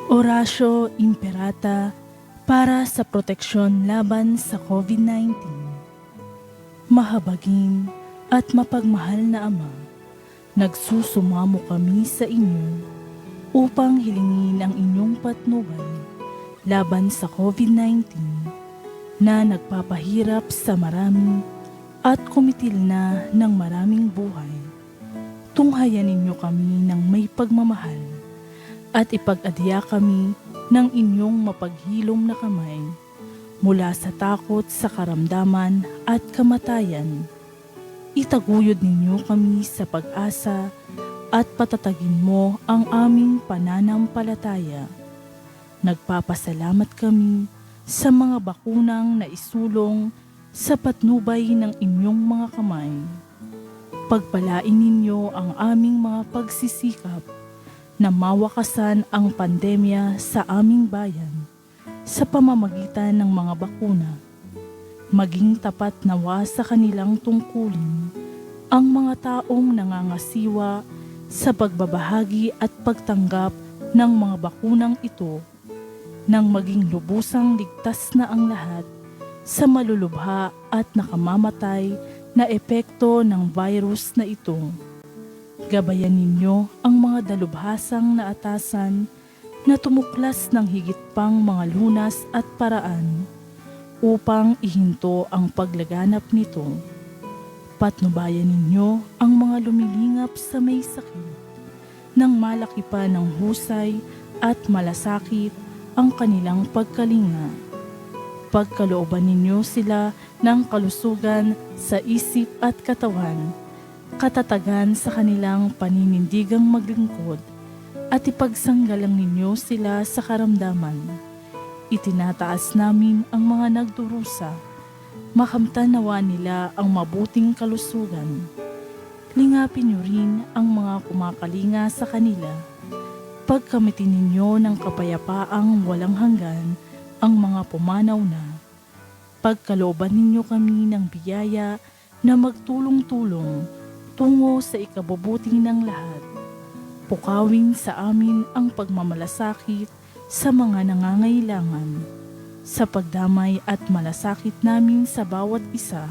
Oratio Imperata para sa proteksyon laban sa COVID-19. Mahabagin at mapagmahal na Ama, nagsusumamo kami sa inyo upang hilingin ang inyong patnubay laban sa COVID-19 na nagpapahirap sa marami at kumitil na ng maraming buhay. Tunghayan ninyo kami ng may pagmamahal at ipag-adya kami ng inyong mapaghilom na kamay mula sa takot sa karamdaman at kamatayan. Itaguyod ninyo kami sa pag-asa at patatagin mo ang aming pananampalataya. Nagpapasalamat kami sa mga bakunang naisulong sa patnubay ng inyong mga kamay. Pagpalain ninyo ang aming mga pagsisikap na mawakasan ang pandemya sa aming bayan sa pamamagitan ng mga bakuna. Maging tapat nawa sa kanilang tungkulin ang mga taong nangangasiwa sa pagbabahagi at pagtanggap ng mga bakunang ito nang maging lubusang ligtas na ang lahat sa malulubha at nakamamatay na epekto ng virus na ito. Gabayan ninyo ang mga dalubhasang na atasan na tumuklas ng higit pang mga lunas at paraan upang ihinto ang paglaganap nito. Patnubayan ninyo ang mga lumilingap sa may sakit nang malaki pa ng husay at malasakit ang kanilang pagkalinga. Pagkalooban ninyo sila ng kalusugan sa isip at katawan, katatagan sa kanilang paninindigang maglingkod, at ipagsanggalang ninyo sila sa karamdaman. Itinataas namin ang mga nagdurusa, makamtan nawa nila ang mabuting kalusugan. Lingapin niyo rin ang mga kumakalinga sa kanila. Pagkamitin ninyo ng kapayapaang walang hanggan ang mga pumanaw na. Pagkalooban ninyo kami ng biyaya na magtulong-tulong tungo sa ikabubuti ng lahat. Pukawin sa amin ang pagmamalasakit sa mga nangangailangan, sa pagdamay at malasakit namin sa bawat isa.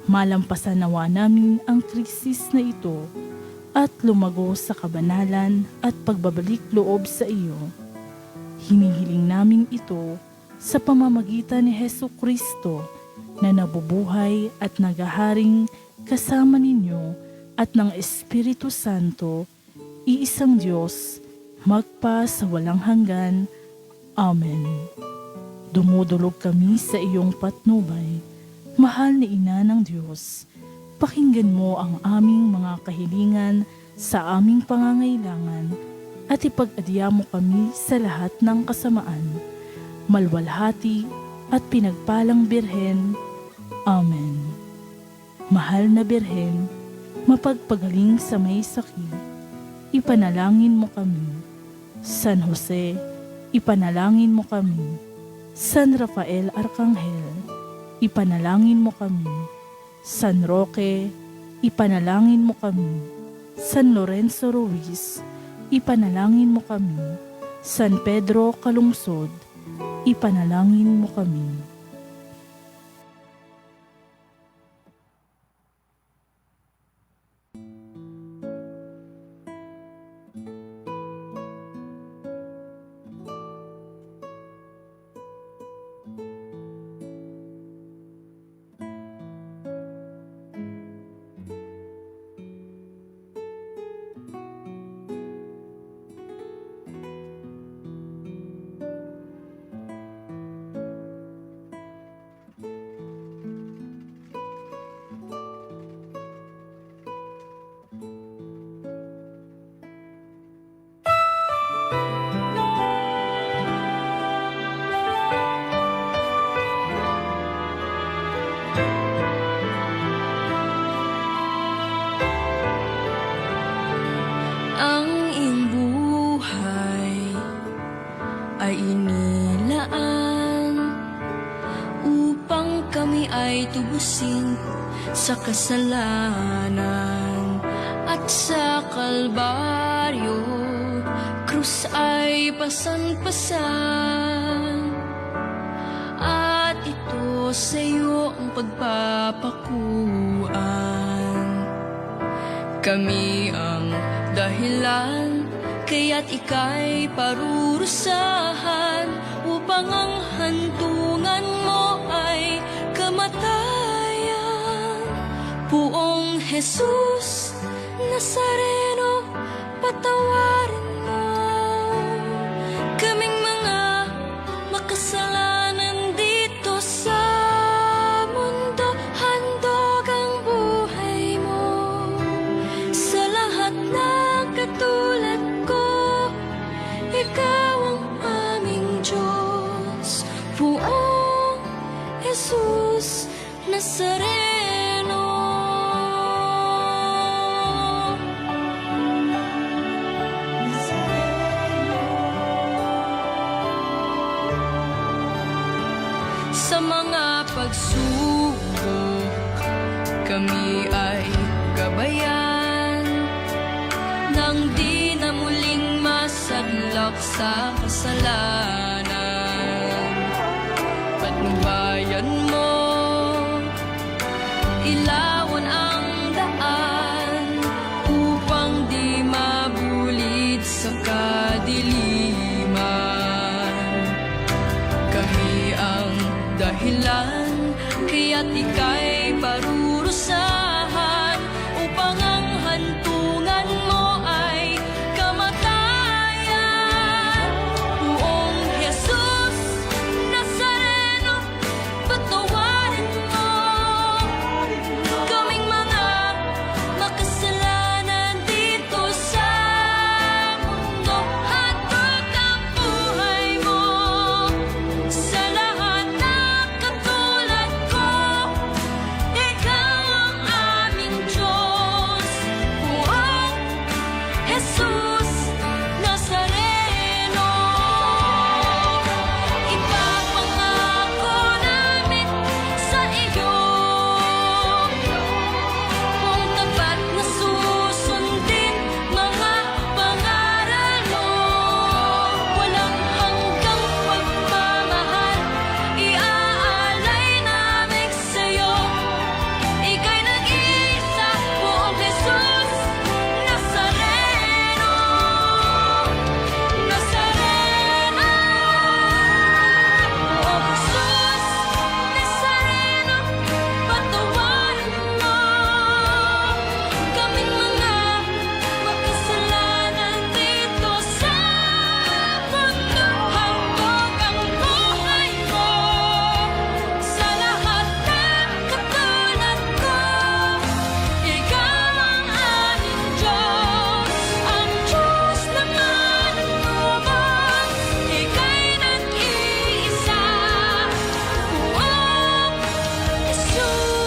Malampasan nawa namin ang krisis na ito at lumago sa kabanalan at pagbabalik loob sa iyo. Hinihiling namin ito sa pamamagitan ni Hesukristo na nabubuhay at naghaharing kasama ninyo at ng Espiritu Santo, iisang Diyos, magpa sa walang hanggan. Amen. Dumudulog kami sa iyong patnubay, mahal na Ina ng Diyos. Pakinggan mo ang aming mga kahilingan sa aming pangangailangan at ipag-adya mo kami sa lahat ng kasamaan. Malwalhati at pinagpalang Birhen. Amen. Mahal na Birhen, mapagpagaling sa may sakit, ipanalangin mo kami. San Jose, ipanalangin mo kami. San Rafael Arcangel, ipanalangin mo kami. San Roque, ipanalangin mo kami. San Lorenzo Ruiz, ipanalangin mo kami. San Pedro Calungsod, ipanalangin mo kami. Ang iyong buhay ay inilaan upang kami ay tubusin sa kasalanan at sa Kalbaryo Jesus ay pasan-pasan, at ito sa iyo ang pagpapakuan. Kami ang dahilan, kaya't ika'y parurusahan, upang ang hantungan mo ay kamatayan. Poong Jesus Nazareno, patawarin mo kaming mga makasalanan dito sa mundo. Handog ang buhay mo sa lahat ng katulad ko. Ikaw ang aming Diyos, Poong Jesus Nazareno. Sa mga pagsubok, kami ay gabayan, nang di na muling masadlak sa kasalanan. Patnubayan mo, ilawan ang daan, upang di mabulid sa kadiliman. Kami ang dahilan, kaya't ika'y parurusahan, upang ang hantungan mo ay kamatayan. Poong Jesus Nazareno, patawarin mo kaming mga makasalanan dito sa mundo. Handog ang buhay mo sa lahat ng katulad ko. Ikaw ang aming Diyos, Poong Jesus Nazareno. Ipapangako namin sa iyo kung tapat na susundin mga pangaral mo. Walang hanggang pagmamahal iaalay namin sa'yo. Ika'y nag-iisa, Poong Jesus Nazareno. Nazareno, Poong Jesus Nazareno, patawarin mo kaming mga makasalanan dito sa mundo. Handog ang buhay mo sa lahat ng katulad ko. Ikaw ang aming Diyos, ang Diyos na manunubos. Ika'y nag-iisa, Poong Jesus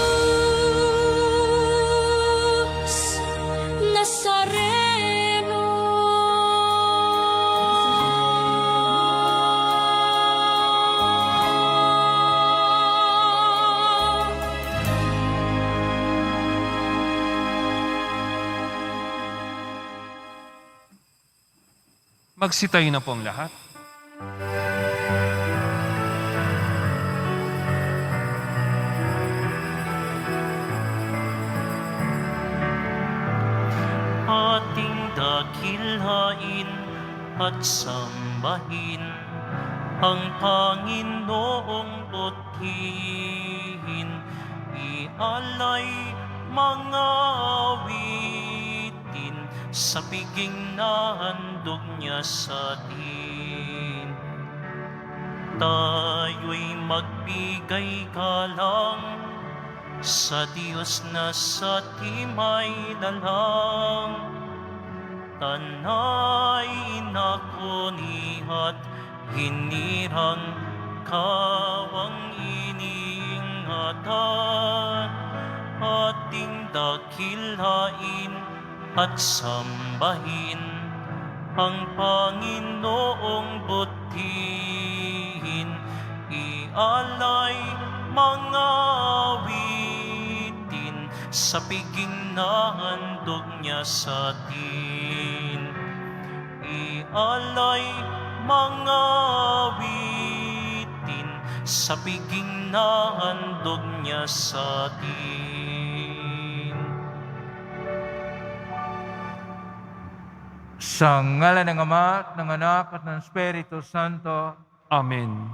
Nazareno. Magsitayo na po ang lahat. Ating dakilhain at sambahin ang Panginoong butihin, ialay mga awitin sa piging na handog niya sa atin. Tayo'y magbigay galang sa Diyos na sa timay lalang. Tanay inakunihat, hinirang kawang iniingatan. Ating dakilhain at sambahin ang Panginoong butihin, ialay mga awitin sa piging na handog niya sa atin. ialay mga awitin sa piging na handog niya sa atin. Sa ngalan ng Ama, ng Anak, at ng Espiritu Santo, Amen.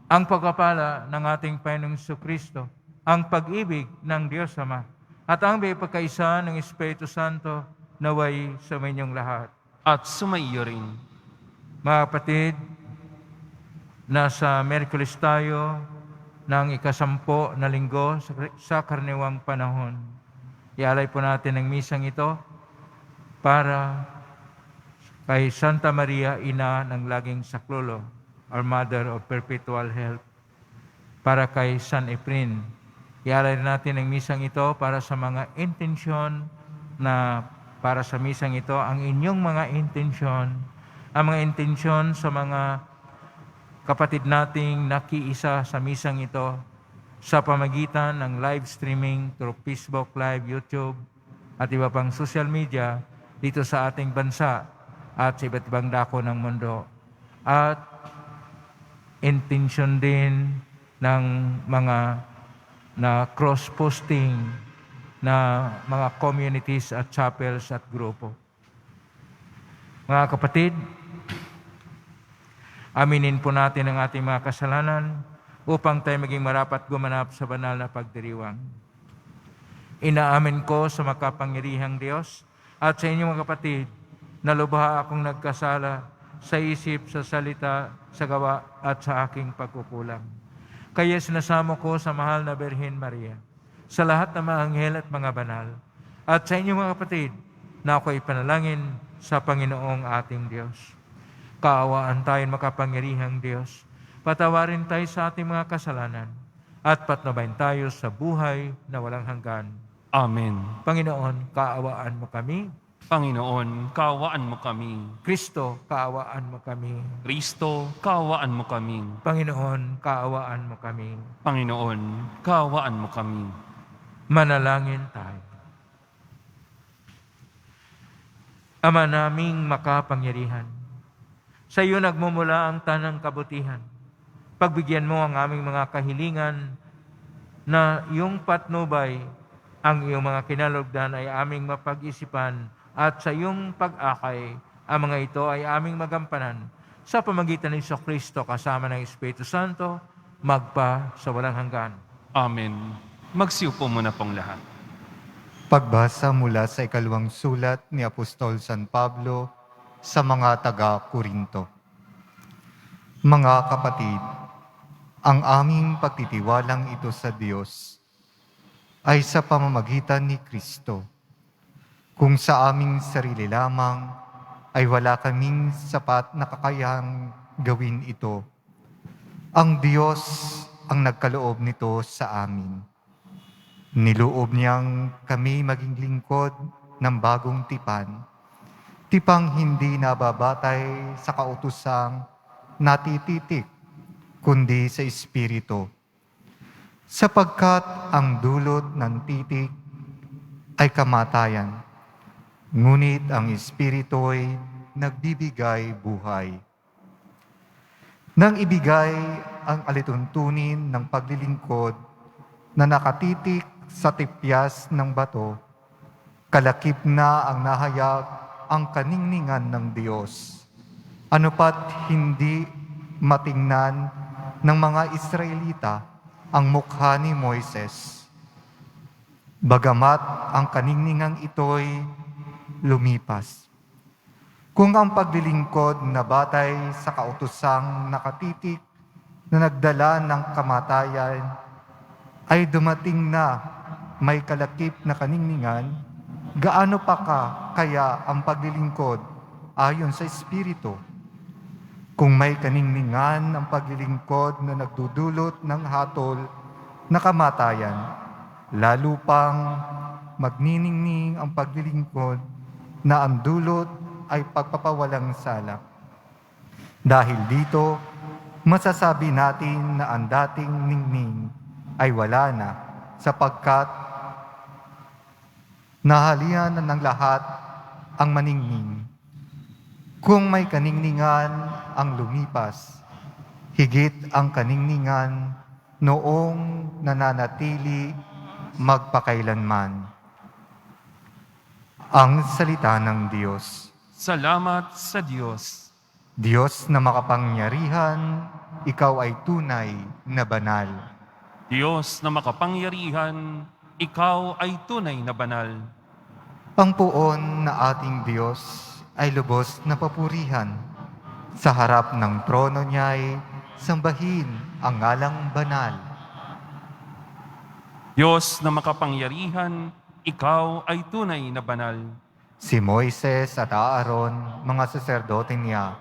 ang pagpapala ng ating Panginoong Kristo, ang pag-ibig ng Diyos Ama, at ang pagkaisa ng Espiritu Santo naway sa inyong lahat. At sumaiyo rin. Mga kapatid, nasa Miyerkules tayo ng ikasampo na linggo sa karniwang panahon. Ialay po natin ang misang ito para kay Santa Maria, Ina ng Laging Saklolo, our Mother of Perpetual Help, para kay San Efren. Ialay natin ang misang ito para sa mga intensyon na para sa misang ito, ang inyong mga intensyon, ang mga intensyon sa mga kapatid nating nakiisa sa misang ito sa pamagitan ng live streaming through Facebook Live, YouTube, at iba pang social media dito sa ating bansa at sa iba't ibang dako ng mundo. At intention din ng mga na cross-posting na mga communities at chapels at grupo. Mga kapatid, aminin po natin ang ating mga kasalanan upang tayo maging marapat gumanap sa banal na pagdiriwang. Inaamin ko sa makapangyarihang Diyos at sa inyong mga kapatid na lubha akong nagkasala sa isip, sa salita, sa gawa at sa aking pagkukulang. Kaya sinasamo ko sa mahal na Birhen Maria, sa lahat ng mga anghel at mga banal, at sa inyong mga kapatid na ako'y panalangin sa Panginoong ating Diyos. Kaawaan tayo makapangyarihang Diyos, patawarin tayo sa ating mga kasalanan, at patnubayan tayo sa buhay na walang hanggan. Amen. Panginoon, kaawaan mo kami. Panginoon, kaawaan mo kami. Kristo, kaawaan mo kami. Kristo, kaawaan mo kami. Panginoon, kaawaan mo kami. Panginoon, kaawaan mo kami. Manalangin tayo. Ama naming makapangyarihan, sa iyo nagmumula ang tanang kabutihan. Pagbigyan mo ang aming mga kahilingan na iyong patnubay, ang iyong mga kinalugdan ay aming mapag-isipan at sa iyong pag-akay, ang mga ito ay aming magampanan sa pamagitan ng Kristo kasama ng Espiritu Santo, magpa sa walang hanggan. Amen. Magsiupo muna pong lahat. Pagbasa mula sa ikalawang sulat ni Apostol San Pablo sa mga taga-Korinto. Mga kapatid, ang aming pagtitiwalang ito sa Diyos ay sa pamamagitan ni Kristo. Kung sa aming sarili lamang ay wala kaming sapat na kakayahang gawin ito, ang Diyos ang nagkaloob nito sa amin. Niloob niyang kami maging lingkod ng bagong tipan, tipang hindi nababatay sa kautosang natititik, kundi sa Espiritu. Sapagkat ang dulot ng titik ay kamatayan, ngunit ang Espiritu ay nagbibigay buhay. Nang ibigay ang alituntunin ng paglilingkod na nakatitik sa tipyas ng bato, kalakip na ang nahayag ang kaningningan ng Diyos. Ano pat hindi matingnan ng mga Israelita ang mukha ni Moises. Bagamat ang kaningningang ito'y lumipas. Kung ang paglilingkod na batay sa kautosang nakatitik na nagdala ng kamatayan ay dumating na may kalakip na kaningningan, gaano pa kaya ang paglilingkod ayon sa Espiritu? Kung may kaningningan ang paglilingkod na nagdudulot ng hatol na kamatayan, lalo pang magniningning ang paglilingkod na ang dulot ay pagpapawalang sala. Dahil dito, masasabi natin na ang dating ningning ay wala na, sapagkat nahalian na ng lahat ang maningning. Kung may kaningningan ang lumipas, higit ang kaningningan noong nananatili magpakailanman. Ang salita ng Diyos. Salamat sa Diyos. Diyos na makapangyarihan, ikaw ay tunay na banal. Diyos na makapangyarihan, ikaw ay tunay na banal. Ang puon na ating Diyos ay lubos na papurihan. Sa harap ng trono niya'y sambahin ang ngalang banal. Diyos na makapangyarihan, ikaw ay tunay na banal. Si Moises at Aaron, mga saserdote niya,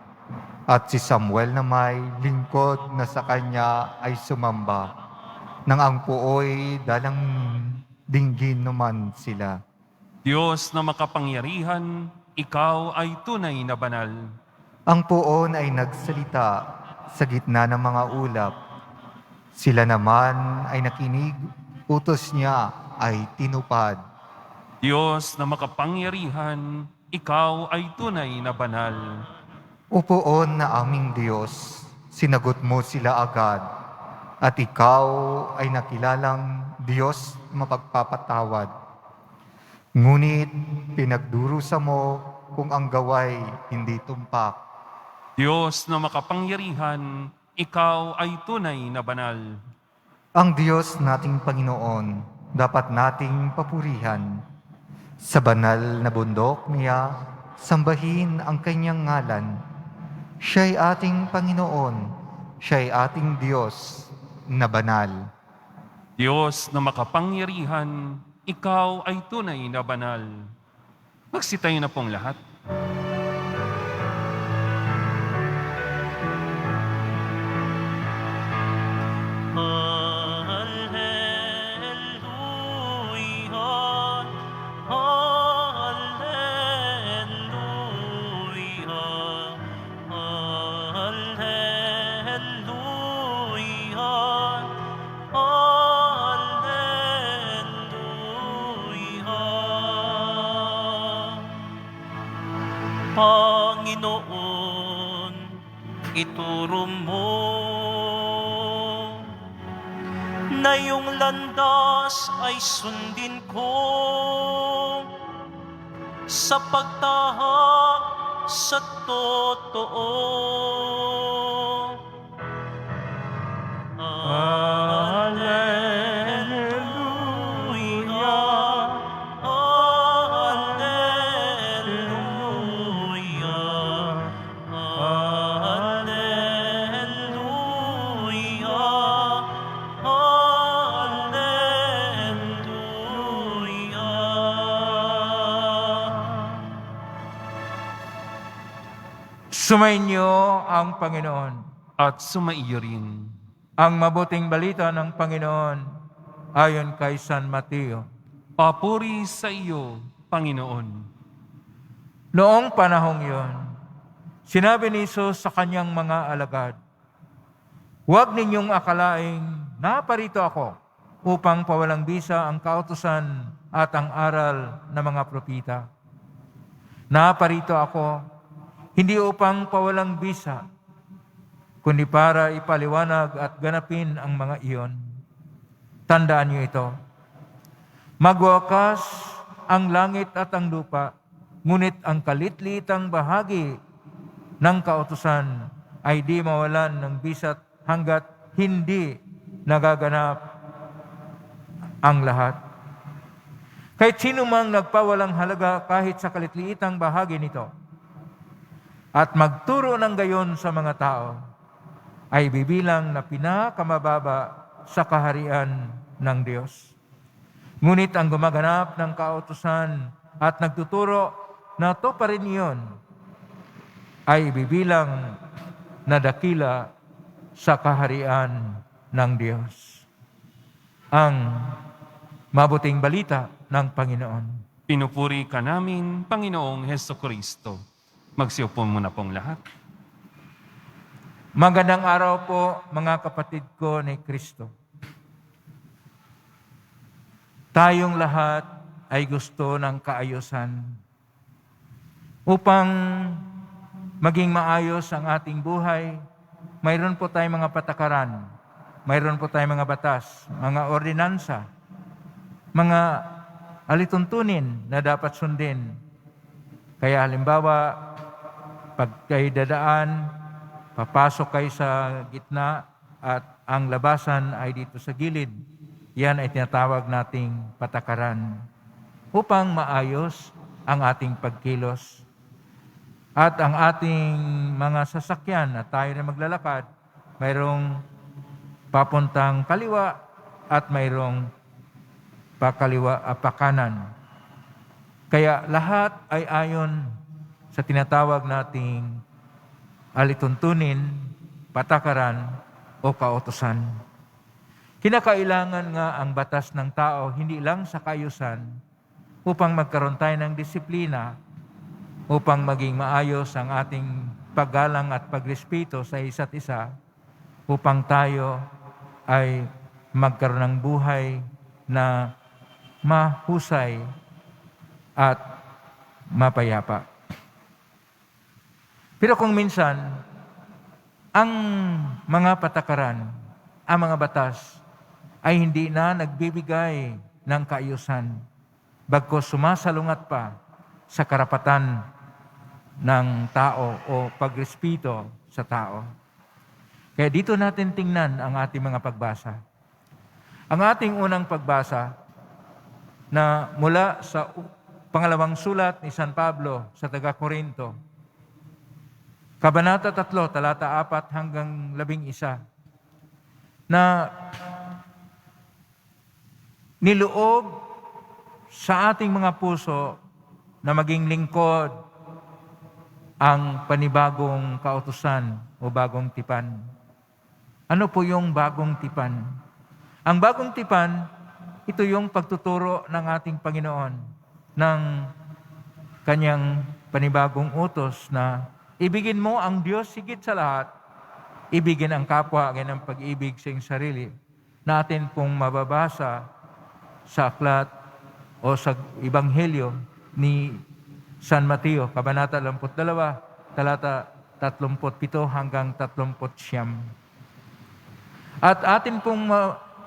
at si Samuel na may lingkod na sa kanya ay sumamba, nang ang puoy dalang dinggin naman sila. Diyos na makapangyarihan, ikaw ay tunay na banal. Ang puon ay nagsalita sa gitna ng mga ulap. Sila naman ay nakinig, utos niya ay tinupad. Diyos na makapangyarihan, ikaw ay tunay na banal. O puon na aming Diyos, sinagot mo sila agad, at ikaw ay nakilalang Diyos mapagpapatawad. Ngunit pinagdurusa mo kung ang gaway hindi tumpak. Diyos na makapangyarihan, ikaw ay tunay na banal. Ang Diyos nating Panginoon, dapat nating papurihan. Sa banal na bundok niya, sambahin ang kanyang ngalan. Siya'y ating Panginoon, siya'y ating Diyos na banal. Diyos na makapangyarihan, ikaw ay tunay na banal. Magsitayo na pong lahat. Panginoon, ituro mo na iyong landas ay sundin ko sa pagtahak sa totoo. Sumainyo ang Panginoon. At sumaiyo rin. Ang mabuting balita ng Panginoon ayon kay San Mateo. Papuri sa iyo, Panginoon. Noong panahong iyon, sinabi ni Jesus sa kanyang mga alagad, "Huwag ninyong akalaing naparito ako upang pawalang bisa ang kautusan at ang aral ng mga propita. Naparito ako hindi upang pawalang bisa, kundi para ipaliwanag at ganapin ang mga iyon. Tandaan niyo ito. Magwakas ang langit at ang lupa, ngunit ang kalitlitang bahagi ng kautusan ay di mawalan ng bisat hanggat hindi nagaganap ang lahat. Kahit sino mang nagpawalang halaga kahit sa kalitliitang bahagi nito, at magturo ng gayon sa mga tao, ay bibilang na pinakamababa sa kaharian ng Diyos. Ngunit ang gumaganap ng kautusan at nagtuturo na ito pa rin iyon, ay bibilang na dakila sa kaharian ng Diyos. Ang mabuting balita ng Panginoon. Pinupuri ka namin, Panginoong Hesukristo. Magsiupo muna pong lahat. Magandang araw po, mga kapatid ko ni Kristo. Tayong lahat ay gusto ng kaayusan upang maging maayos ang ating buhay, mayroon po tayong mga patakaran, mayroon po tayong mga batas, mga ordinansa, mga alituntunin na dapat sundin. Kaya halimbawa, pag kayo dadaan, papasok kayo sa gitna at ang labasan ay dito sa gilid. Yan ay tinatawag nating patakaran upang maayos ang ating pagkilos. At ang ating mga sasakyan at tayo na maglalakad, mayroong papuntang kaliwa at mayroong pakanan. Kaya lahat ay ayon sa tinatawag nating alituntunin, patakaran o kautusan. Kinakailangan nga ang batas ng tao hindi lang sa kaayusan upang magkaroon tayo ng disiplina, upang maging maayos ang ating paggalang at pagrespeto sa isa't isa, upang tayo ay magkaroon ng buhay na mahusay at mapayapa. Pero kung minsan, ang mga patakaran, ang mga batas, ay hindi na nagbibigay ng kaayusan, bagkus sumasalungat pa sa karapatan ng tao o pagrespeto sa tao. Kaya dito natin tingnan ang ating mga pagbasa. Ang ating unang pagbasa na mula sa pangalawang sulat ni San Pablo sa taga-Korinto, Kabanata 3, talata 4 hanggang 11, na niloob sa ating mga puso na maging lingkod ang panibagong kautusan o bagong tipan. Ano po yung bagong tipan? Ang bagong tipan, ito yung pagtuturo ng ating Panginoon ng kanyang panibagong utos na ibigin mo ang Diyos higit sa lahat, ibigin ang kapwa, ganyan ang pag-ibig sa iyong sarili. Natin pong mababasa sa aklat o sa Ebanghelyo ni San Mateo, Kabanata 22, talata 37 hanggang 39. At atin pong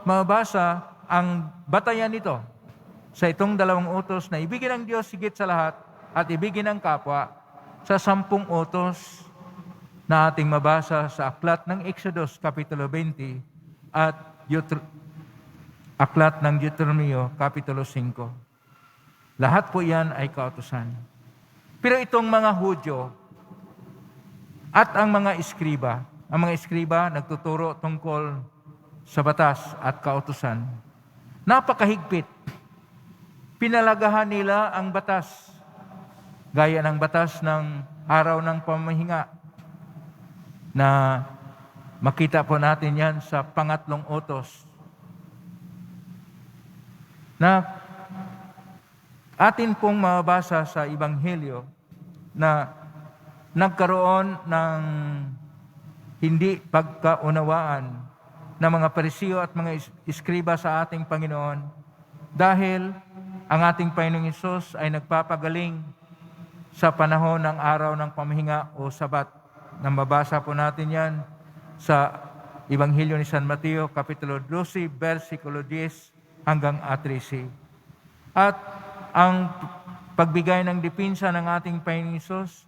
mabasa ang batayan nito sa itong dalawang utos na ibigin ang Diyos higit sa lahat at ibigin ang kapwa sa 10 utos na ating mabasa sa aklat ng Exodus, Kapitulo 20 at aklat ng Deuteronomio, Kapitulo 5. Lahat po yan ay kautusan. Pero itong mga Hudyo at ang mga eskriba nagtuturo tungkol sa batas at kautusan. Napakahigpit. Pinalagahan nila ang batas, gaya ng batas ng araw ng pamahinga, na makita po natin yan sa pangatlong utos, na atin pong mabasa sa Ebanghelyo na nagkaroon ng hindi pagkaunawaan ng mga Parisiyo at mga iskriba sa ating Panginoon dahil ang ating Panginoong Hesus ay nagpapagaling sa panahon ng araw ng pamahinga o Sabat. Nang mabasa po natin yan sa Ebanghelyo ni San Mateo, Kapitulo 12, versikulo 10 hanggang 13. At ang pagbigay ng dipinsa ng ating Panginoong Hesus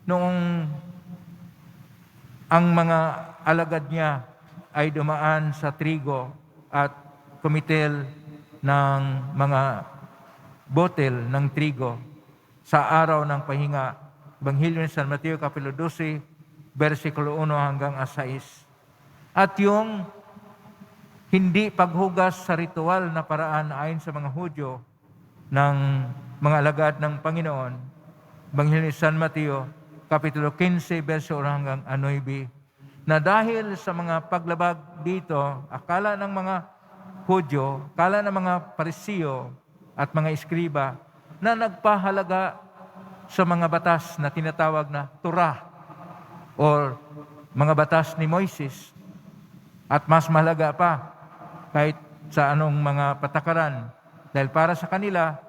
noong ang mga alagad niya ay dumaan sa trigo at kumitil ng mga botel ng trigo sa araw ng pahinga. Ebanghelyo ni San Mateo, Kapitulo 12, versikulo 1 hanggang 6. At yung hindi paghugas sa ritual na paraan ayon sa mga Hudyo ng mga alagad ng Panginoon, Ebanghelyo ni San Mateo, Kapitulo 15, versikulo 1 hanggang 9, na dahil sa mga paglabag dito, akala ng mga Hudyo, akala ng mga Parisiyo at mga iskriba na nagpahalaga sa mga batas na tinatawag na Torah o mga batas ni Moises, at mas mahalaga pa kahit sa anong mga patakaran, dahil para sa kanila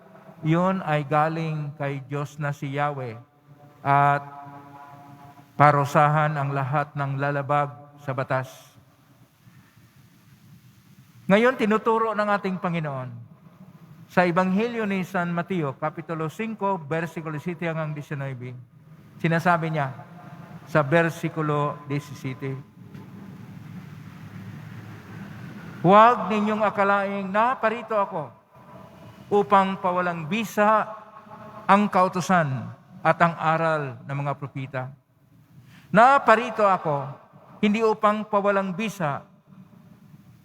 yun ay galing kay Diyos na si Yahweh, at parusahan ang lahat ng lalabag sa batas. Ngayon, tinuturo ng ating Panginoon sa Ebanghelyo ni San Mateo, Kapitulo 5, versikulo 7 hanggang 19. Sinasabi niya sa versikulo 17, "Huwag ninyong akalaing naparito ako upang pawalang bisa ang kautusan at ang aral ng mga propeta. Naparito ako hindi upang pawalang bisa,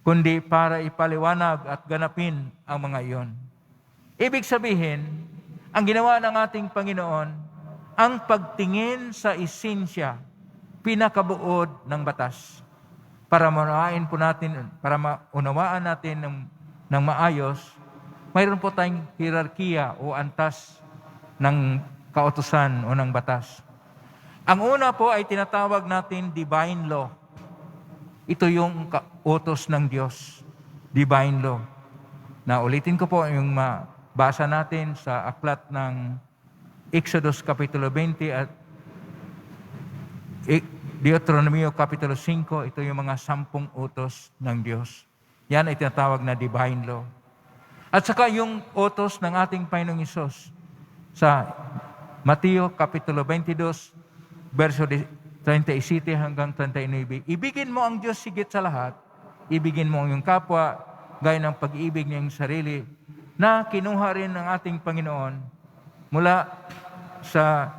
kundi para ipaliwanag at ganapin ang mga iyon." Ibig sabihin, ang ginawa ng ating Panginoon, ang pagtingin sa esensya, pinakabuod ng batas. Para maunawaan natin ng maayos, mayroon po tayong hierarkiya o antas ng kautusan o ng batas. Ang una po ay tinatawag natin divine law. Ito yung utos ng Diyos, divine law. Na ulitin ko po yung mabasa natin sa aklat ng Exodus Kapitulo 20 at Deuteronomio Kapitulo 5, ito yung mga 10 utos ng Diyos. Yan ay tinatawag na divine law. At saka yung utos ng ating Panginoong Hesus sa Mateo Kapitulo 22, verso 37 hanggang 39. Ibigin mo ang Diyos higit sa lahat, ibigin mo ang iyong kapwa, gaya ng pag-ibig niyang sarili, na kinuha rin ng ating Panginoon mula sa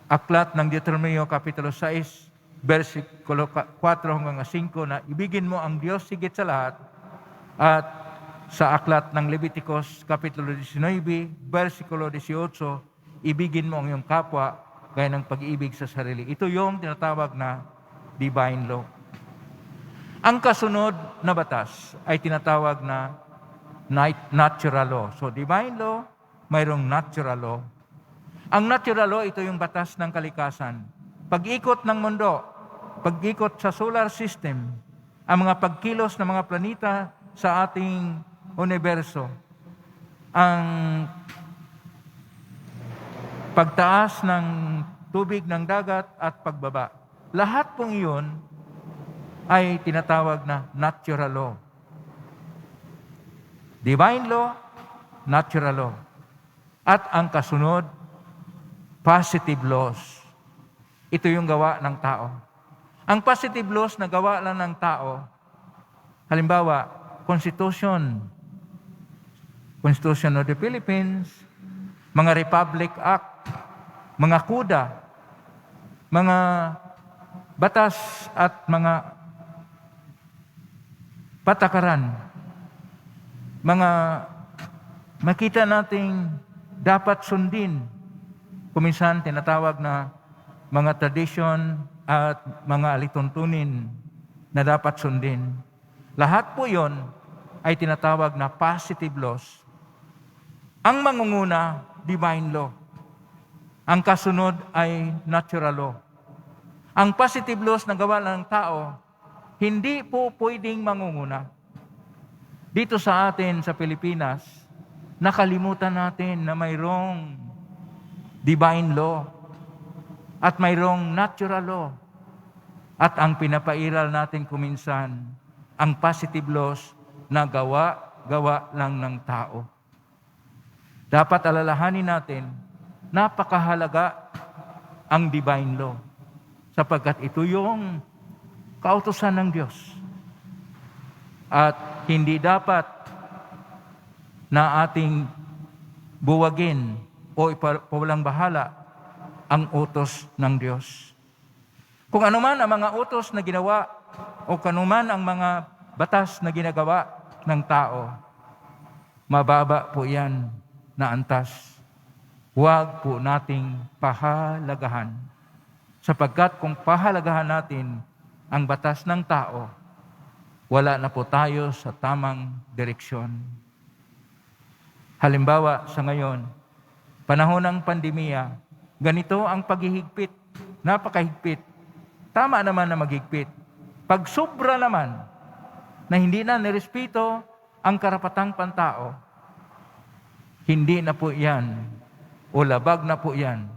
aklat ng Deuteronomio Kapitulo 6, versikulo 4 hanggang 5, na ibigin mo ang Diyos higit sa lahat, at sa aklat ng Leviticus Kapitulo 19, versikulo 18, ibigin mo ang iyong kapwa, gaya ng pag-ibig sa sarili. Ito yung tinatawag na divine law. Ang kasunod na batas ay tinatawag na natural law. So divine law, mayroong natural law. Ang natural law, ito yung batas ng kalikasan. Pag-ikot ng mundo, pag-ikot sa solar system, ang mga pagkilos ng mga planeta sa ating universo, ang pagtaas ng tubig ng dagat at pagbaba. Lahat pong iyon ay tinatawag na natural law. Divine law, natural law. At ang kasunod, positive laws. Ito yung gawa ng tao. Ang positive laws na gawa lang ng tao, halimbawa, Constitution of the Philippines, mga Republic Act, mga kuda, mga batas at mga patakaran, mga makita nating dapat sundin. Kuminsan tinatawag na mga tradisyon at mga alituntunin na dapat sundin. Lahat po yon ay tinatawag na positive laws. Ang mangunguna, divine law. Ang kasunod ay natural law. Ang positive laws na gawa ng tao, hindi po pwedeng mangunguna. Dito sa atin, sa Pilipinas, nakalimutan natin na mayroong divine law at mayroong natural law. At ang pinapairal natin kuminsan, ang positive laws na gawa lang ng tao. Dapat alalahanin natin, napakahalaga ang divine law sapagkat ito yung kautusan ng Diyos. At hindi dapat na ating buwagin o ipawalang bahala ang utos ng Diyos. Kung anuman ang mga utos na ginawa o kanuman ang mga batas na ginagawa ng tao, mababa po yan na antas. Huwag po nating pahalagahan. Sapagkat kung pahalagahan natin ang batas ng tao, wala na po tayo sa tamang direksyon. Halimbawa, sa ngayon, panahon ng pandemya, ganito ang paghihigpit. Napakahigpit. Tama naman na maghigpit. Pag sobra naman, na hindi na nirespeto ang karapatang pantao, hindi na po yan, o labag na po yan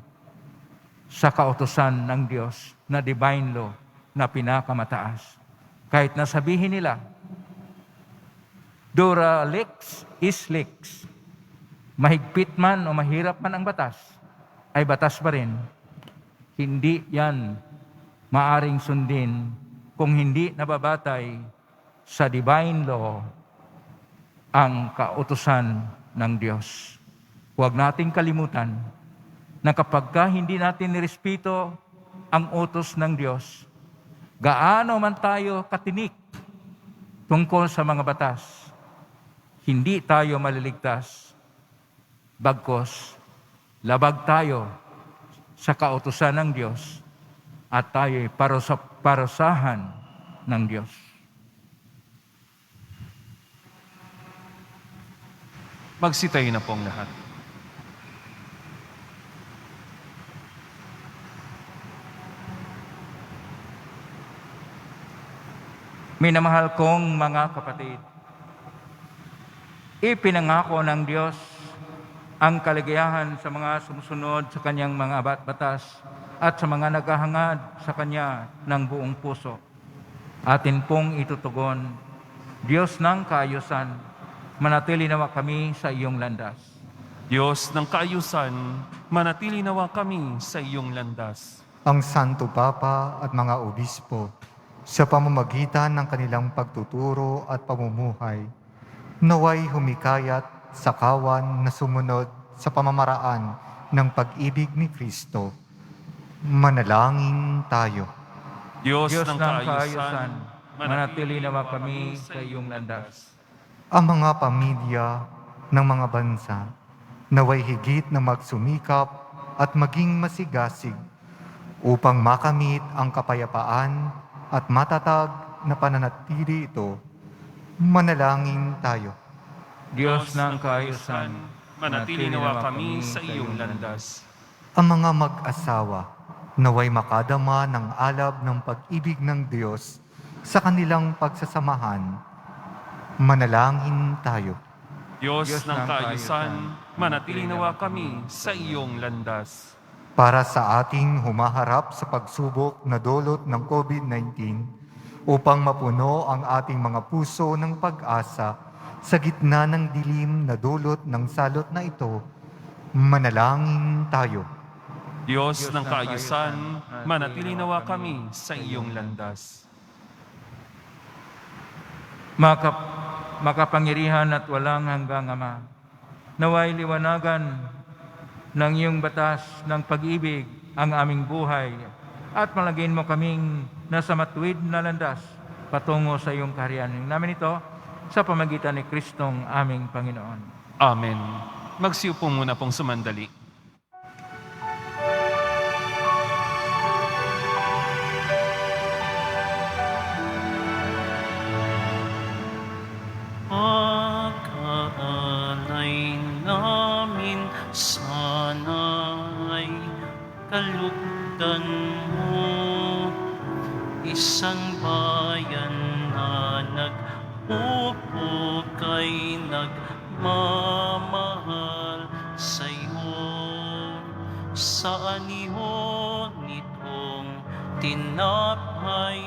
sa kautusan ng Diyos na divine law na pinakamataas. Kahit nasabihin nila, dura lex is lex. Mahigpit man o mahirap man ang batas, ay batas pa rin. Hindi yan maaring sundin kung hindi nababatay sa divine law ang kautusan ng Diyos. Huwag nating kalimutan na kapag hindi natin nirespeto ang utos ng Diyos, gaano man tayo katinik tungkol sa mga batas, hindi tayo maliligtas, bagkos labag tayo sa kautusan ng Diyos at tayo'y parusahan ng Diyos. Magsitayo na pong lahat. Minamahal kong mga kapatid, ipinangako ng Diyos ang kaligayahan sa mga sumusunod sa kanyang mga batas at sa mga naghahangad sa kanya ng buong puso. Atin pong itutugon, Diyos ng kaayusan, manatili nawa kami sa iyong landas. Diyos ng kaayusan, manatili nawa kami sa iyong landas. Ang Santo Papa at mga obispo, sa pamamagitan ng kanilang pagtuturo at pamumuhay, naway humikayat sa kawan na sumunod sa pamamaraan ng pag-ibig ni Kristo. Manalangin tayo. Diyos Diyos ng kaayusan, manatili nawa kami sa iyong landas. Ang mga pamilya ng mga bansa, naway higit na magsumikap at maging masigasig upang makamit ang kapayapaan at matatag na pananatili ito. Manalangin tayo. Diyos ng kaayusan, manatili nawa kami sa iyong landas. Ang mga mag-asawa, naway makadama ng alab ng pag-ibig ng Diyos sa kanilang pagsasamahan. Manalangin tayo. Diyos ng kaayusan, manatili nawa kami sa iyong landas. Para sa ating humaharap sa pagsubok na dulot ng COVID-19, upang mapuno ang ating mga puso ng pag-asa sa gitna ng dilim na dulot ng salot na ito, manalangin tayo. Diyos ng kaayusan, manatili nawa kami sa iyong landas. Makapangyarihan at walang hanggang Ama, naway liwanagan ng iyong batas ng pag-ibig ang aming buhay at malagyan mo kaming nasa matuwid na landas patungo sa iyong kaharian. Namin ito sa pamagitan ni Kristong aming Panginoon. Amen. Magsiupo muna pong sumandali. Pagkaalay namin sana'y kalugdan mo, isang bayan na nag-upo kay nagmamahal sa'yo. Saan iyon nitong tinapay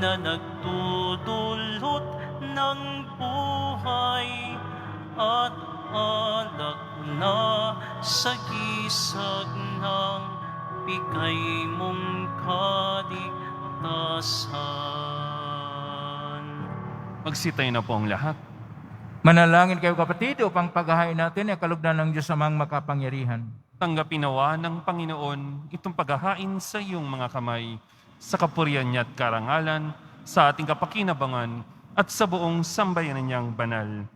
na nagdudulot ng buhay at alak na sa gisag ng bigay mong kaligtasan. Magsitayo na po ang lahat. Manalangin kayo kapatid upang paghahain natin ang kalugdan ng Diyos amang makapangyarihan. Tanggapin nawa ng Panginoon itong paghahain sa iyong mga kamay, sa kapurihan niya at karangalan, sa ating kapakinabangan, at sa buong sambayanan niyang banal.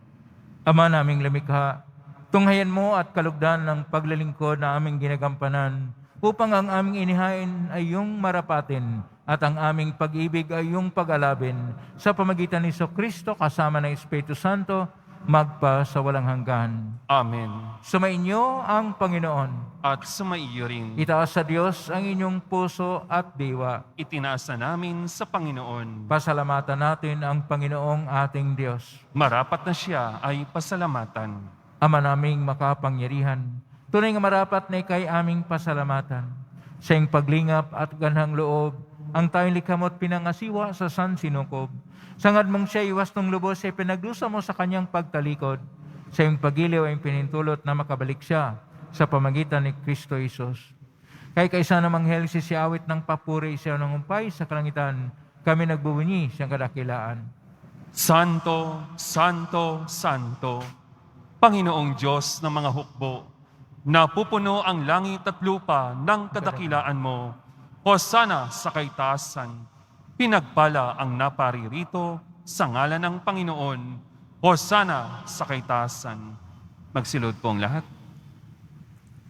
Ama naming lumikha, tunghayan mo at kalugdan ng paglilingkod na aming ginagampanan upang ang aming inihain ay iyong marapatin at ang aming pag-ibig ay iyong pag-alabin sa pamagitan ni Kristo kasama ng Espiritu Santo magpa sa walang hanggan. Amen. Sumainyo ang Panginoon. At sumaiyo rin. Itaas sa Diyos ang inyong puso at diwa. Itinaasa namin sa Panginoon. Pasalamatan natin ang Panginoong ating Diyos. Marapat na siya ay pasalamatan. Ama naming makapangyarihan, tunay nga marapat na ikay aming pasalamatan. sa iyong paglingap at ganhang loob, ang tayong likamot pinangasiwa sa San Sinukob. Sangad mong siya iwas ng lubos ay pinagdusa mo sa kanyang pagtalikod. Sa iyong pagiliw ay pinintulot na makabalik siya sa pamagitan ni Kristo Jesus. Kay kaisa namang hel si awit ng papuri siya ng umpay sa kalangitan, kami nagbubunyi siyang kadakilaan. Santo, Santo, Santo, Panginoong Diyos ng mga hukbo, napupuno ang langit at lupa ng kadakilaan mo. Hosana sa kaitaasan, pinagpala ang naparirito sa ngalan ng Panginoon. Hosana sa kaitaasan. Magsilod po ang lahat.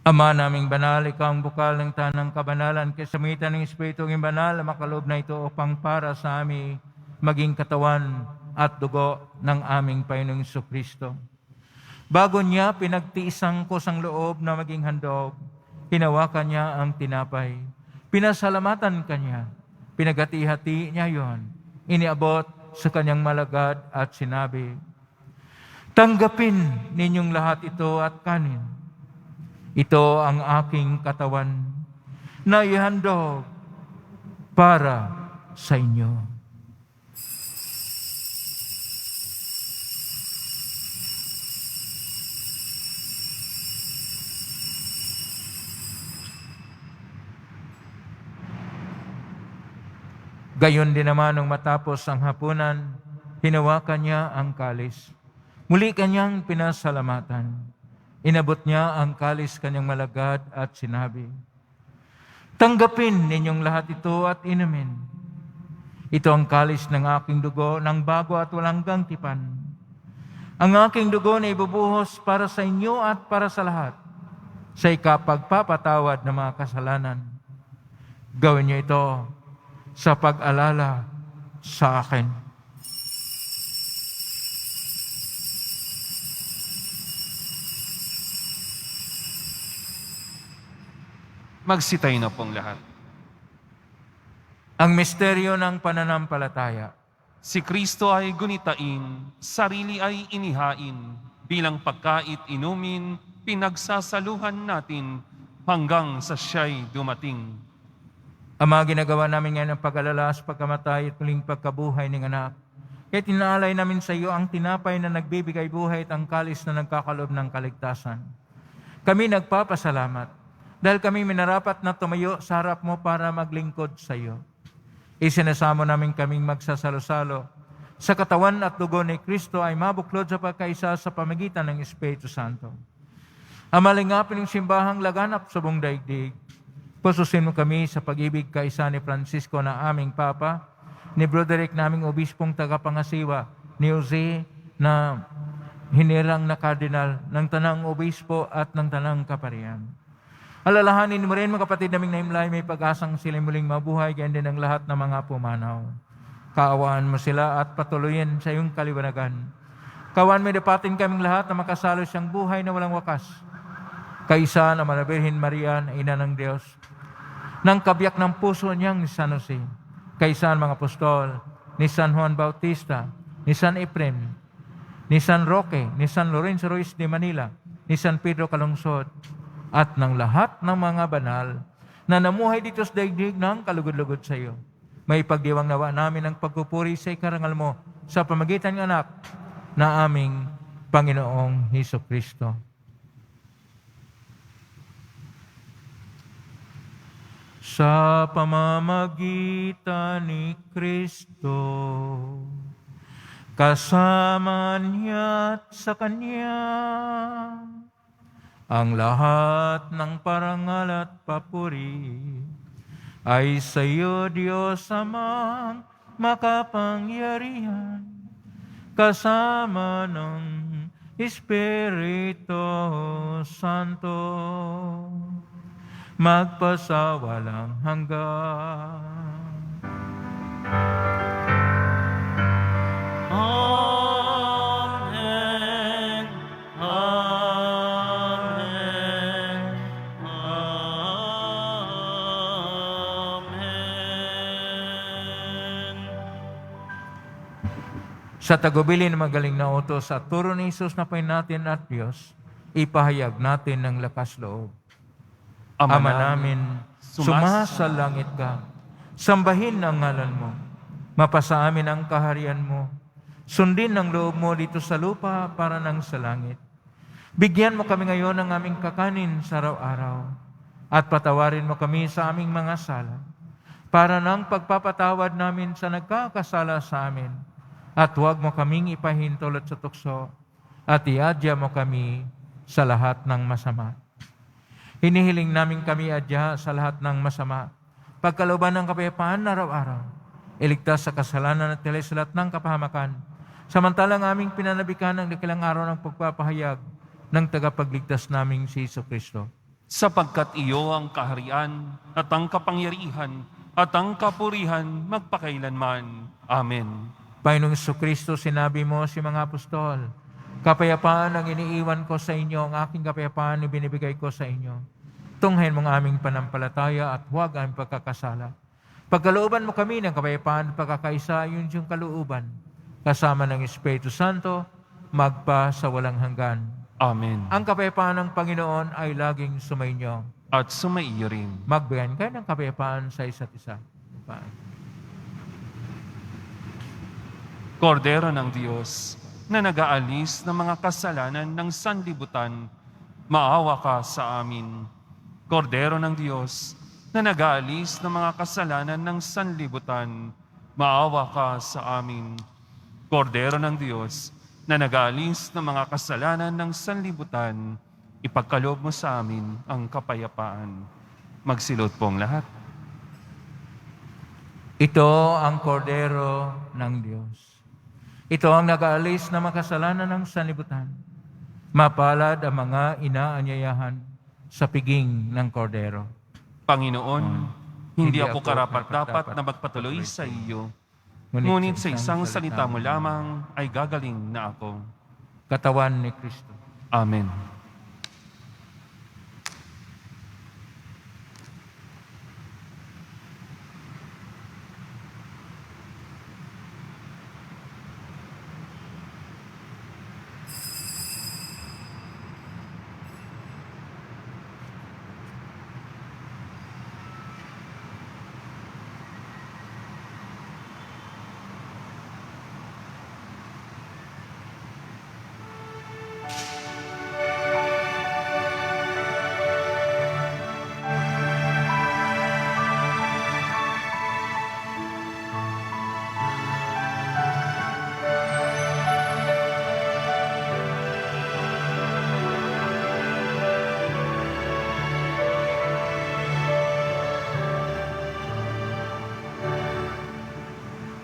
Ama naming banal, ikaw ang bukal ng tanang kabanalan, kasamitan ng Espiritu ng banal, makalob na ito upang para sa amin maging katawan at dugo ng aming Panginoong Jesucristo. Bago niya pinagtiisang ko sang loob na maging handog, hinawakan niya ang tinapay. Pinasalamatan kanya, pinagati-hati niya yon, iniabot sa kanyang malagad at sinabi, tanggapin ninyong lahat ito at kanin. Ito ang aking katawan na ihandog para sa inyo. Gayon din naman nung matapos ang hapunan, hinawakan niya ang kalis. Muli kanyang pinasalamatan. Inabot niya ang kalis kanyang malagad at sinabi, tanggapin ninyong lahat ito at inumin. Ito ang kalis ng aking dugo ng bago at walang hanggang tipan. Ang aking dugo na ibubuhos para sa inyo at para sa lahat sa ikapagpapatawad ng mga kasalanan. Gawin niyo ito sa pag-alala sa akin. Magsitayo na pong lahat. Ang misteryo ng pananampalataya. Si Kristo ay gunitain, sarili ay inihain, bilang pagkait inumin, pinagsasaluhan natin hanggang sa siya'y dumating. Ama, ginagawa namin ngayon ang pag-alala sa pagkamatay at muling pagkabuhay ng anak. Kaya tinaalay namin sa iyo ang tinapay na nagbibigay buhay at ang kalis na nagkakalob ng kaligtasan. Kami nagpapasalamat dahil kami minarapat na tumayo sa harap mo para maglingkod sa iyo. Isinasamo namin kaming magsasalo-salo sa katawan at dugo ni Kristo ay mabuklod sa pagkaisa sa pamagitan ng Espiritu Santo. Amalingapin ng simbahang laganap sa buong daigdig. Pususin mo kami sa pag-ibig kaisa ni Francisco na aming Papa, ni Broderick naming Obispong tagapangasiwa, ni Jose na hinirang na Kardinal ng Tanang Obispo at ng Tanang Kaparian. Alalahanin mo rin mga kapatid naming naimlay, may pag-asang sila muling mabuhay, ganyan din ang lahat ng mga pumanaw. Kaawaan mo sila at patuloyin sa iyong kaliwanagan. Kawan may dapatin kaming lahat na makasalo siyang buhay na walang wakas. Kaisa na Birhen Maria na Ina ng Diyos, ng kabiyak ng puso niyang ni San Jose, kaisa ang mga apostol, ni San Juan Bautista, ni San Efrem, ni San Roque, ni San Lorenzo Ruiz de Manila, ni San Pedro Calungsod, at ng lahat ng mga banal na namuhay dito sa daigdig ng kalugod-lugod sa iyo. May pagdiwang nawa namin ang pagpupuri sa ikarangal mo sa pamagitan ng anak na aming Panginoong Hesukristo. Sa pamamagitan ni Kristo, kasama niya at sa Kanya, ang lahat ng parangal at papuri ay sa iyo, Diyos Amang makapangyarihan, kasama ng Espiritu Santo, magpasawalang hanggan. Amen. Amen. Amen. Sa tagubilin ng magaling na utos at turo ni Jesus na Panginoon natin at Diyos, ipahayag natin ng lakas loob. Ama namin, sumasalangit ka. Sambahin ang ngalan mo. Mapasa amin ang kaharian mo. Sundin ang loob mo dito sa lupa para nang sa langit. Bigyan mo kami ngayon ng aming kakanin sa araw-araw. At patawarin mo kami sa aming mga sala. Para nang pagpapatawad namin sa nagkakasala sa amin. At huwag mo kaming ipahintulot sa tukso. At iadya mo kami sa lahat ng masama. Hinihiling namin kami adya sa lahat ng masama. Pagkalooban ng kapayapaan na araw-araw. Iligtas sa kasalanan at telesalat ng kapahamakan. Samantalang aming pinanabikan ang dakilang araw ng pagpapahayag ng tagapagligtas naming si Jesucristo. Sapagkat iyo ang kaharian at ang kapangyarihan at ang kapurihan magpakailanman. Amen. Panginoong Jesucristo, sinabi mo si mga apostol, kapayapaan ang iniiwan ko sa inyo, ang aking kapayapaan ibinibigay ko sa inyo. Tunghayin mong aming panampalataya at huwag aming pagkakasala. Pagkalooban mo kami ng kapayapaan at pagkakaisa, yun yung kalooban, kasama ng Espiritu Santo, magpa sa walang hanggan. Amen. Ang kapayapaan ng Panginoon ay laging sumainyo. At sumaiyo rin. Magbigayan kayo ng kapayapaan sa isa't isa. Kordero ng Diyos, na nag-aalis ng mga kasalanan ng sanlibutan, maawa ka sa amin. Kordero ng Diyos, na nag-aalis ng mga kasalanan ng sanlibutan, maawa ka sa amin. Kordero ng Diyos, na nag-aalis ng mga kasalanan ng sanlibutan, ipagkaloob mo sa amin ang kapayapaan. Magsilot pong lahat. Ito ang kordero ng Diyos. Ito ang nag-aalis ng mga kasalanan ng sanlibutan. Mapalad ang mga inaanyayahan sa piging ng kordero. Panginoon, hindi ako karapat-dapat na magpatuloy sa iyo. Ngunit sa isang salita mo lamang ay gagaling na ako. Katawan ni Kristo. Amen.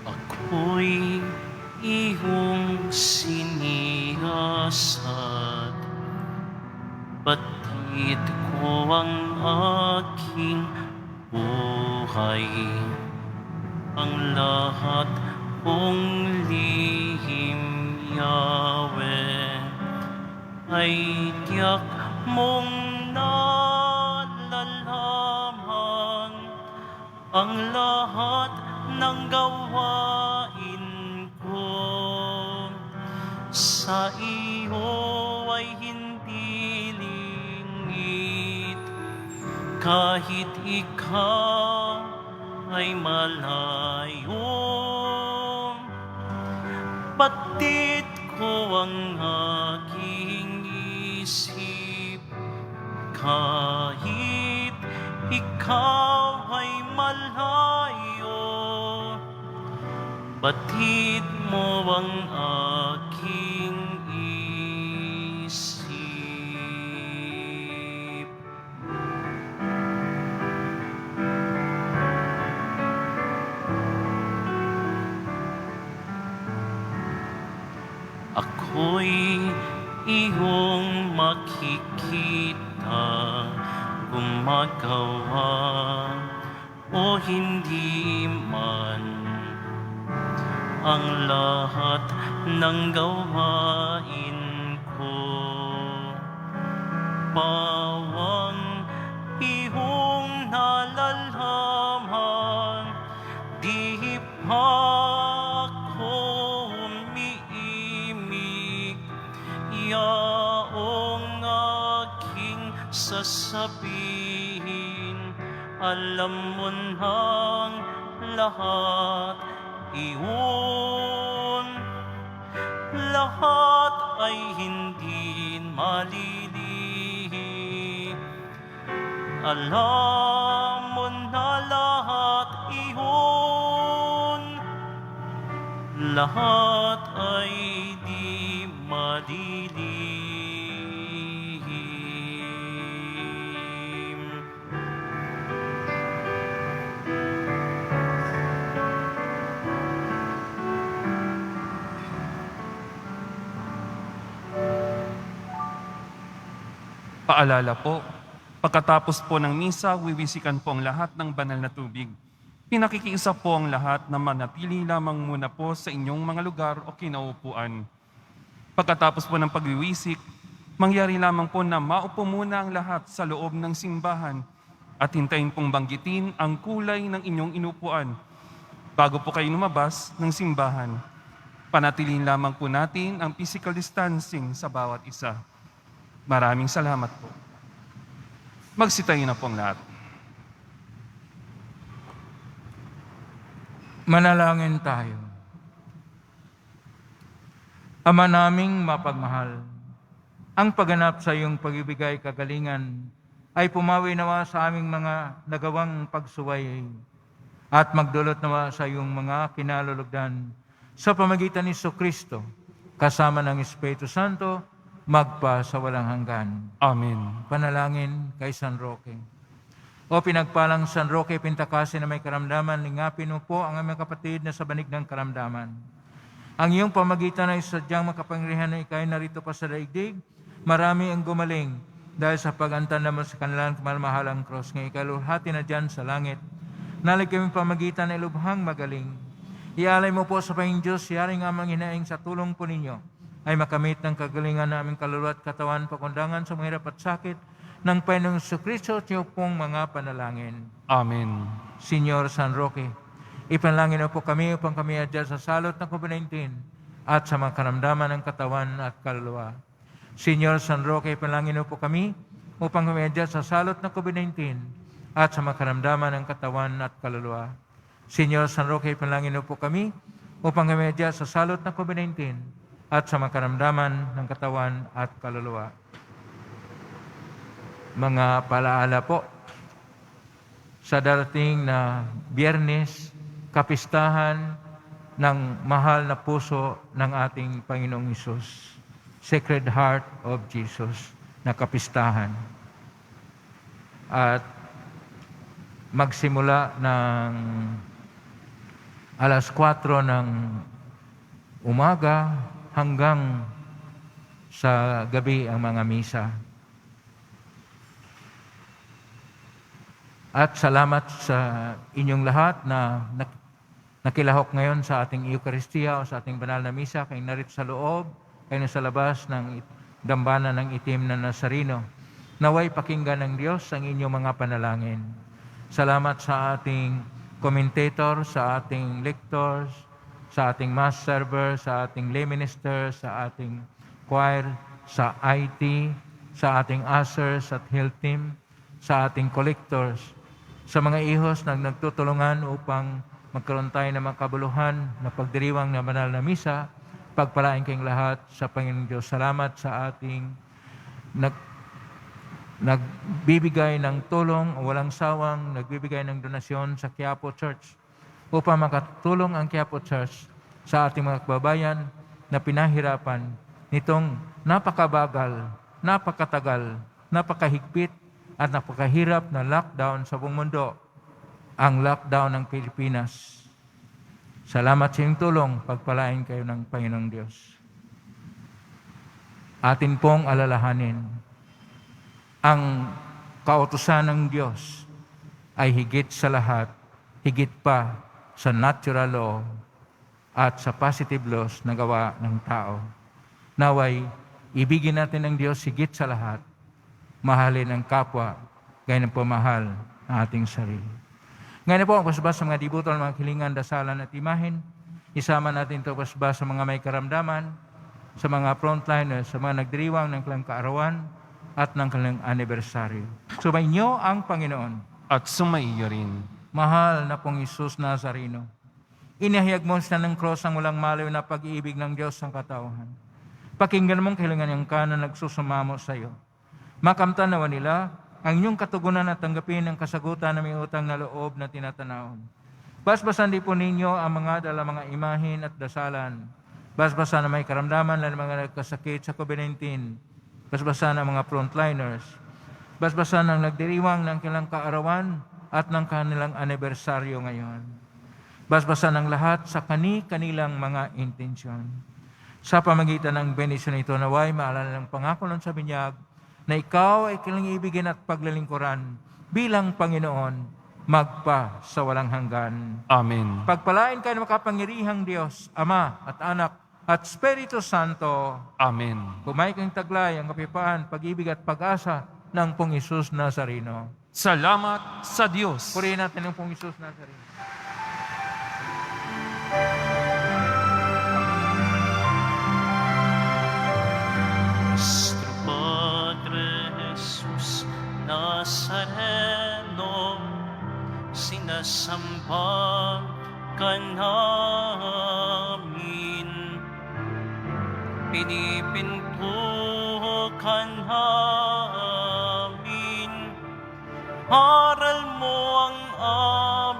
Ako'y iyong siniyasat, batid ko ang aking buhay. Ang lahat kong lihim, Yahweh, ay tiyak mong nalalaman. Ang lahat ng gawain ko sa iyo ay hindi lingid, kahit ikaw ay malayo. Batid ko ang aking isip, kahit ikaw ay malayo. Batid mo ang aking isip. Ako'y iyong makikita, gumagawa o hindi man ang lahat ng gawain ko. Bawang iyong nalalaman, di pa ako umiimig. Yaong aking sasabihin alam mo ng lahat iyon. Lahat ay hindi malilihi. Alam mo na lahat iyon. Lahat ay di malilihim. Paalala po, pagkatapos po ng misa, wiwisikan po ang lahat ng banal na tubig. Pinakikiisa po ang lahat na manatili lamang muna po sa inyong mga lugar o kinaupuan. Pagkatapos po ng pagwiwisik, mangyari lamang po na maupo muna ang lahat sa loob ng simbahan at hintayin pong banggitin ang kulay ng inyong inupuan bago po kayo lumabas ng simbahan. Panatilin lamang po natin ang physical distancing sa bawat isa. Maraming salamat po. Magsitayo na po ang lahat. Manalangin tayo. Ama naming mapagmahal, ang pagganap sa iyong pag-ibigay kagalingan ay pumawi nawa sa aming mga nagawang pagsuway at magdulot nawa sa iyong mga kinalulugdan sa pamagitan ni Kristo kasama ng Espiritu Santo magpa sa walang hanggan. Amen. Panalangin kay San Roque. O pinagpalang San Roque Pintakasi na may karamdaman, lingapin mo po ang aming kapatid na sa banig ng karamdaman. Ang iyong pamagitan ay sadyang makapangyarihan na ikay narito pa sa daigdig. Marami ang gumaling dahil sa pag-antanda mo sa kanilang kamalmahalang cross. Ngayon ikaluhati na dyan sa langit. Nalig kami pamagitan ay lubhang magaling. Ialay mo po sa Panginoon Diyos, yaring amang hinaing sa tulong po ninyo ay makamit ng kagalingan na aming kaluluwa at katawan, pakundangan sa mga hirap at sakit ng Panginoong Kristo at iyo pong mga panalangin. Amen. Señor San Roque, ipanalangin mo po kami upang kami adyan sa salot ng COVID-19 at sa mga karamdaman ng katawan at kaluluwa. Señor San Roque, ipanalangin mo po kami upang kami adyan sa salot ng COVID-19 at sa mga karamdaman ng katawan at kaluluwa. Señor San Roque, ipanalangin mo po kami upang kami adyan sa salot ng COVID-19 at sa mga karamdaman ng katawan at kaluluwa. Mga palaala po, sa darating na Biyernes, kapistahan ng mahal na puso ng ating Panginoong Hesus, Sacred Heart of Jesus na kapistahan. At magsimula ng alas 4 ng umaga hanggang sa gabi ang mga misa. At salamat sa inyong lahat na nakilahok ngayon sa ating Eucharistia o sa ating banal na misa, kayo narito sa loob, kayo sa labas ng dambana ng itim na Nazareno. Naway pakinggan ng Diyos ang inyong mga panalangin. Salamat sa ating commentator, sa ating lectors, sa ating mass server, sa ating lay minister, sa ating choir, sa IT, sa ating ushers at health team, sa ating collectors, sa mga ihos na nagtutulungan upang magkaroon tayo ng makabuluhan na pagdiriwang na banal na misa, pagpalain kayong lahat sa Panginoon Diyos. Salamat sa ating nagbibigay ng tulong o walang sawang, nagbibigay ng donasyon sa Quiapo Church upang makatulong ang Quiapo Church sa ating mga kababayan na pinahirapan nitong napakabagal, napakatagal, napakahigpit at napakahirap na lockdown sa buong mundo, ang lockdown ng Pilipinas. Salamat sa iyong tulong, pagpalain kayo ng Panginoong Diyos. Atin pong alalahanin, ang kautusan ng Diyos ay higit sa lahat, higit pa sa natural law at sa positive laws na gawa ng tao. Naway, ibigin natin ng Diyos higit sa lahat, mahalin ang kapwa, gaya ng pamahal ng ating sarili. Ngayon po, ang pasbas sa mga dibutol, mga kilingan, dasalan at imahin, isama natin ito pasbas sa mga may karamdaman, sa mga frontliners, sa mga nagdiriwang ng kanilang kaarawan at ng kanilang anibersaryo. Sumainyo ang Panginoon. at sumaiyo rin. Mahal na pong Isus Nazareno, inihayag mo sa ng cross ang walang maliw na pag-ibig ng Diyos ang katauhan. Pakinggan mong kailangan niyang kanan nagsusumamo sa iyo. Makamtan nawa nila ang inyong katugunan at tanggapin ang kasagutan na may utang na loob na tinatanahon. Basbasan din po ninyo ang mga mga imahin at dasalan. Basbasan na may karamdaman na mga nagkasakit sa COVID-19. Basbasan ang mga frontliners. Basbasan ang nagdiriwang ng kanilang kaarawan at ng kanilang anibersaryo ngayon. Basbasan ang lahat sa kanilang mga intensyon. Sa pamagitan ng benisyon ito, naway maalala ng pangako ng sa binyag na ikaw ay kailang ibigin at paglalingkuran bilang Panginoon magpa sa walang hanggan. Amen. Pagpalain kayo ng makapangyarihang Diyos, Ama at Anak at Espiritu Santo. Amen. Bumay kang taglay ang kapayapaan, pag-ibig at pag-asa ng Pong Isus Nazareno. Salamat sa Diyos. Purihin natin ang Pong Isus Nazareno. Nuestro Padre Jesus Nazareno, sinasamba ka namin, pinipinto ka namin, aral mo ang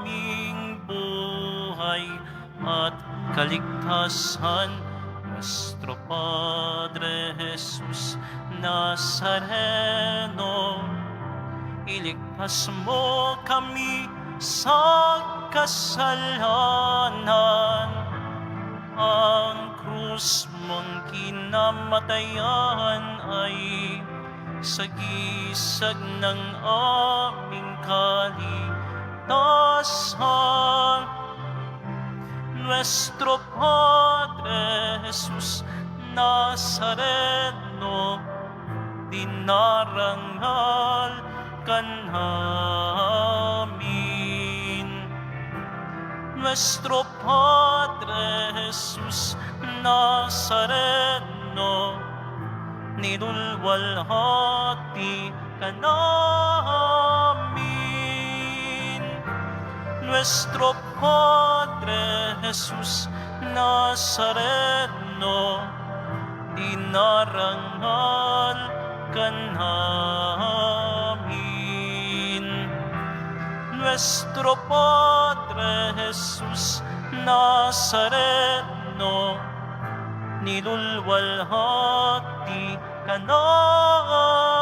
aming buhay at kaligtasan. Nuestro Padre Jesus Nazareno, iligtas mo kami sa kasalanan. Ang krus mong kinamatayan ay sagisag ng aming kaligtasan. Nuestro Padre Jesus Nazareno, dinarangal ka namin. Nuestro Padre Jesus Nazareno, nilulwalhati ka namin. Nuestro Padre Jesus Nazareno, dinarangal ka namin. Nuestro Padre Jesus Nazareno, nilulwalhati ka namin.